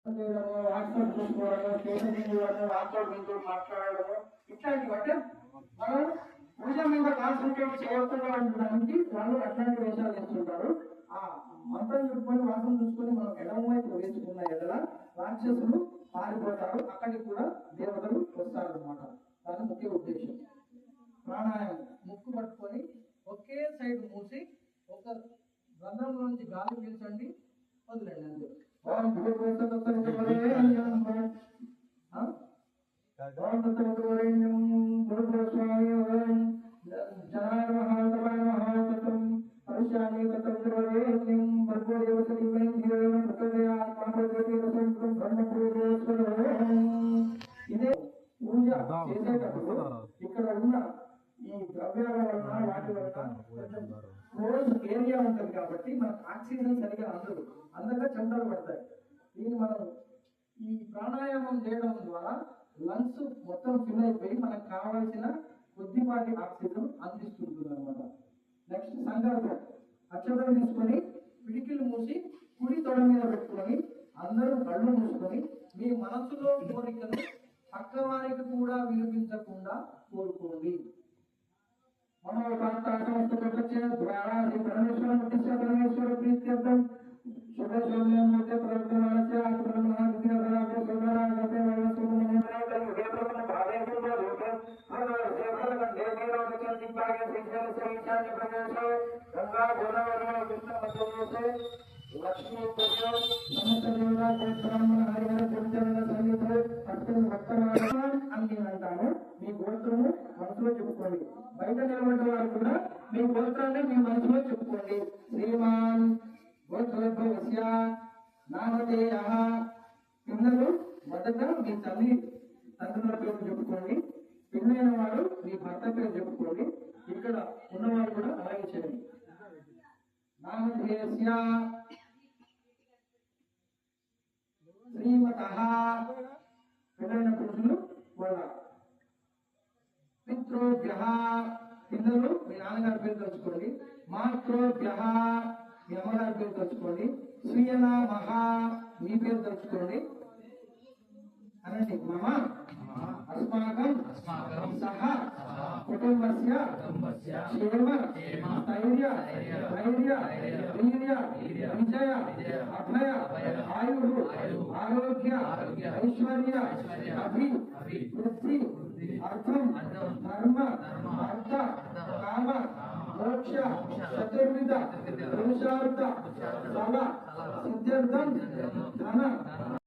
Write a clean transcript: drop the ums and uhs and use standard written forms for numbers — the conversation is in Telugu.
వాట్సాప్ చూసుకోవడము, స్టేషన్ చూడడము, వాట్సాప్ గురించి మాట్లాడడము, ఇట్లాంటివి అంటే మనం పూజ మీద కాన్సన్ట్రేట్ చేయకుండా ఉండడానికి వాళ్ళు అట్లాంటి వేషాలు వేస్తుంటారు. ఆ మంత్రం చూసుకొని వాసన చూసుకొని మనం ఎడమ వైపు వేసుకున్న ఎడల రాక్షసులు పారిపోతారు, అక్కడికి కూడా దేవతలు వస్తారు అనమాట. దాని ముఖ్య ఉద్దేశం. ప్రాణాయామం ముక్కు పట్టుకొని ఒకే సైడ్ మూసి ఒక రంధ్రంలోంచి గాలి పీల్చండి, వదిలేండి అంతే. ఇదే పూజ చేసేటప్పుడు ఇక్కడ ఉన్న ఈ ద్రవ్యాల వలన వాటి వలన క్లోజ్ ఏరియా ఉంటుంది కాబట్టి మనకు ఆక్సిజన్ సరిగా అందదు, అందుకే చెమటలు పడతాయి. దీన్ని మనం ఈ ప్రాణాయామం చేయడం ద్వారా లంగ్స్ మొత్తం ఫిల్ అయిపోయి మనకు కావాల్సిన కొద్దిపాటి ఆక్సిజన్ అందిస్తుంటుంది అనమాట. నెక్స్ట్ సంకల్పం. అక్షతలు తీసుకొని పిడికిలు మూసి కుడి తొడ మీద పెట్టుకొని అందరూ కళ్ళు మూసుకొని మీ మనసులో కోరికను పక్క వారికి కూడా వినిపించకుండా కోరుకోండి. పరమేశ్వర ప్రీత్యర్థం లక్ష్మీ అని అంటాను. మీ గోత్రము మనసులో చెప్పుకోండి. బయట నిలబడ్డ వారు కూడా మీ గోత్రాన్ని మీ మనసులో చెప్పుకోండి. శ్రీమాన్ గోత్రోద్భవస్య నామధేయ. పిల్లలు మొదట మీ తల్లి తండ్రుల పేరు చెప్పుకోండి. పిల్లైన వారు మీ భర్త పేరు చెప్పుకోండి. ఇక్కడ ఉన్నవారు కూడా అలాగే చేయండి. నామధేయస్య శ్రీమతః. పిల్లైన పురుషులు వాళ్ళ. పితృభ్యః. పిల్లలు మీ నాన్నగారి పేరు తలుచుకోండి. మాతృభ్యః. మీ అమ్మగారి పేరు తలుచుకోండి. స్వీయనామః. మీ పేరు తలుచుకోండి. అనండి. మమ అస్మాకం సహ కుటుంబస్య క్షేమ స్థైర్య ధైర్య వీర్య విజయ అభయ ఆయుః ఆరోగ్య ఐశ్వర్య అభివృద్ధి అర్థం ధర్మ అర్థ కామ మోక్ష చతుర్విధ పురుషార్థ ఫల సిద్ధ్యర్థం ధన